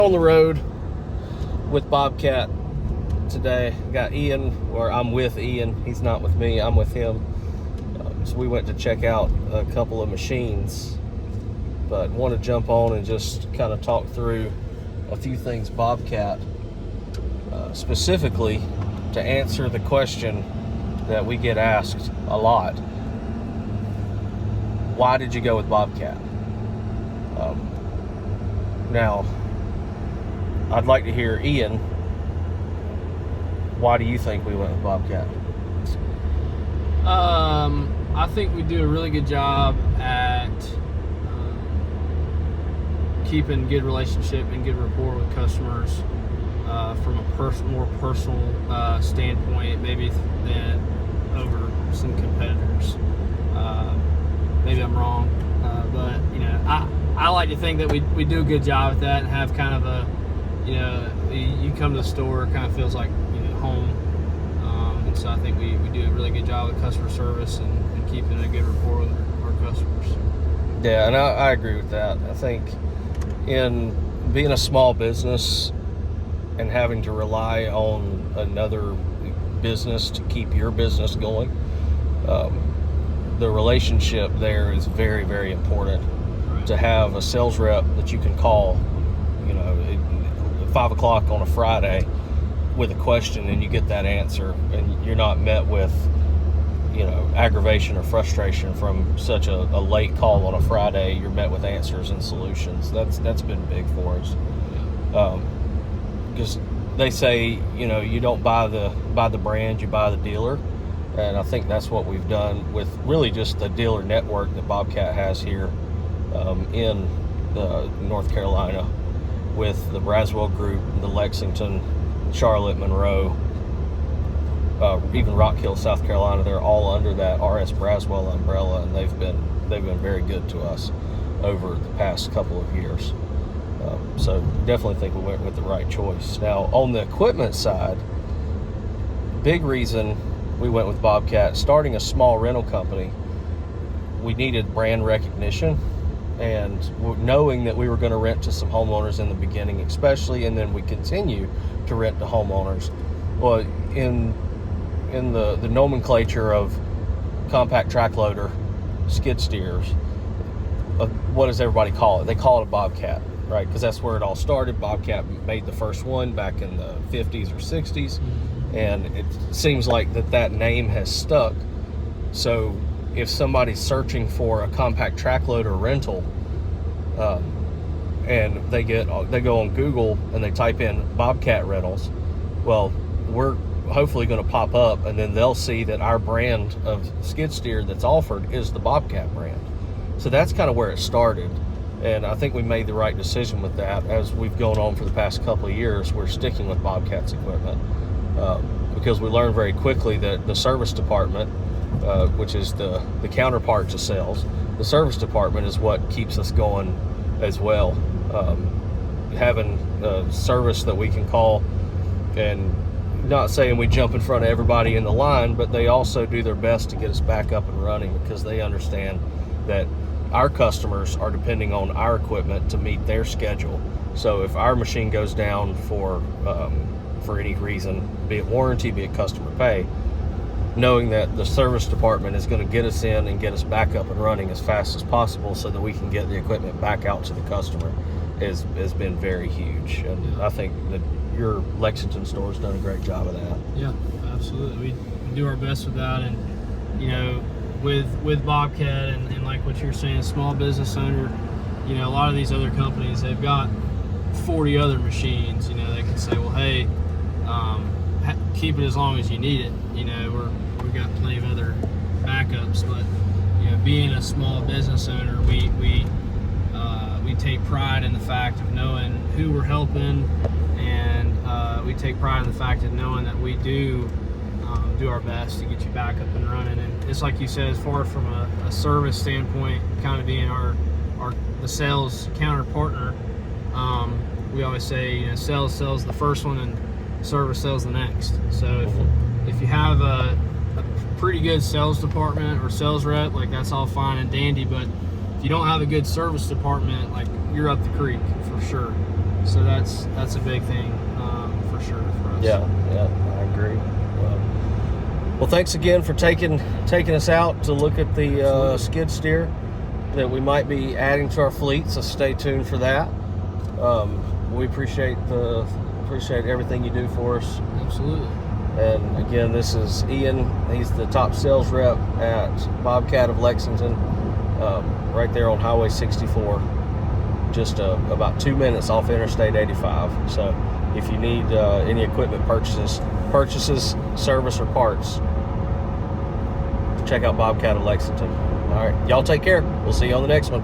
On the road with Bobcat today. Got Ian, or I'm with Ian. He's not with me, I'm with him. So we went to check out a couple of machines, but want to jump on and just kind of talk through a few things Bobcat, specifically to answer the question that we get asked a lot. Why did you go with Bobcat? Now, I'd like to hear, Ian, why do you think we went with Bobcat? I think we do a really good job at keeping good relationship and good rapport with customers from a more personal standpoint, maybe than over some competitors. Maybe I'm wrong, but I like to think that we do a good job at that and have kind of a, you come to the store, it kind of feels like home. And so I think we do a really good job with customer service and keeping a good rapport with our customers. Yeah, and I agree with that. I think in being a small business and having to rely on another business to keep your business going, the relationship there is very, very important. Right. To have a sales rep that you can call, at 5 o'clock on a Friday with a question, and you get that answer, and you're not met with aggravation or frustration from such a late call on a Friday. You're met with answers and solutions. That's been big for us, because they say you don't buy the brand, you buy the dealer. And I think that's what we've done with really just the dealer network that Bobcat has here in North Carolina, with the Braswell Group, the Lexington, Charlotte, Monroe, even Rock Hill, South Carolina. They're all under that RS Braswell umbrella, and they've been very good to us over the past couple of years. So definitely think we went with the right choice. Now, on the equipment side, big reason we went with Bobcat, starting a small rental company, we needed brand recognition, and knowing that we were going to rent to some homeowners in the beginning especially, and then we continue to rent to homeowners. Well, in the nomenclature of compact track loader skid steers, what does everybody call it? They call it a Bobcat, right? Because that's where it all started. Bobcat made the first one back in the 50s or 60s. And it seems like that name has stuck. So if somebody's searching for a compact track loader rental, and they go on Google and they type in Bobcat rentals, well, we're hopefully going to pop up, and then they'll see that our brand of skid steer that's offered is the Bobcat brand. So that's kind of where it started. And I think we made the right decision with that. As we've gone on for the past couple of years, we're sticking with Bobcat's equipment. Because we learned very quickly that the service department, which is the counterpart to sales, the service department is what keeps us going as well. Having a service that we can call, and not saying we jump in front of everybody in the line, but they also do their best to get us back up and running, because they understand that our customers are depending on our equipment to meet their schedule. So if our machine goes down for any reason, be it warranty, be it customer pay, knowing that the service department is going to get us in and get us back up and running as fast as possible so that we can get the equipment back out to the customer has been very huge. And I think that your Lexington store has done a great job of that. Yeah, absolutely. We do our best with that, and with Bobcat and like what you're saying, small business owner, a lot of these other companies, they've got 40 other machines. They can say, well, hey, keep it as long as you need it. We've got plenty of other backups, but being a small business owner, we take pride in the fact of knowing who we're helping, and we take pride in the fact of knowing that we do our best to get you back up and running. And it's like you said, as far from a service standpoint, kind of being the sales counter partner, we always say sales sells the first one and service sells the next. So if you have a pretty good sales department or sales rep, like, that's all fine and dandy, but if you don't have a good service department, like, you're up the creek for sure. So that's a big thing for sure for us. Yeah, I agree. Well, thanks again for taking us out to look at the skid steer that we might be adding to our fleet. So stay tuned for that. We appreciate everything you do for us. Absolutely. And again, this is Ian. He's the top sales rep at Bobcat of Lexington, right there on Highway 64, just about 2 minutes off Interstate 85. So if you need any equipment purchases, service, or parts, check out Bobcat of Lexington. All right, y'all take care. We'll see you on the next one.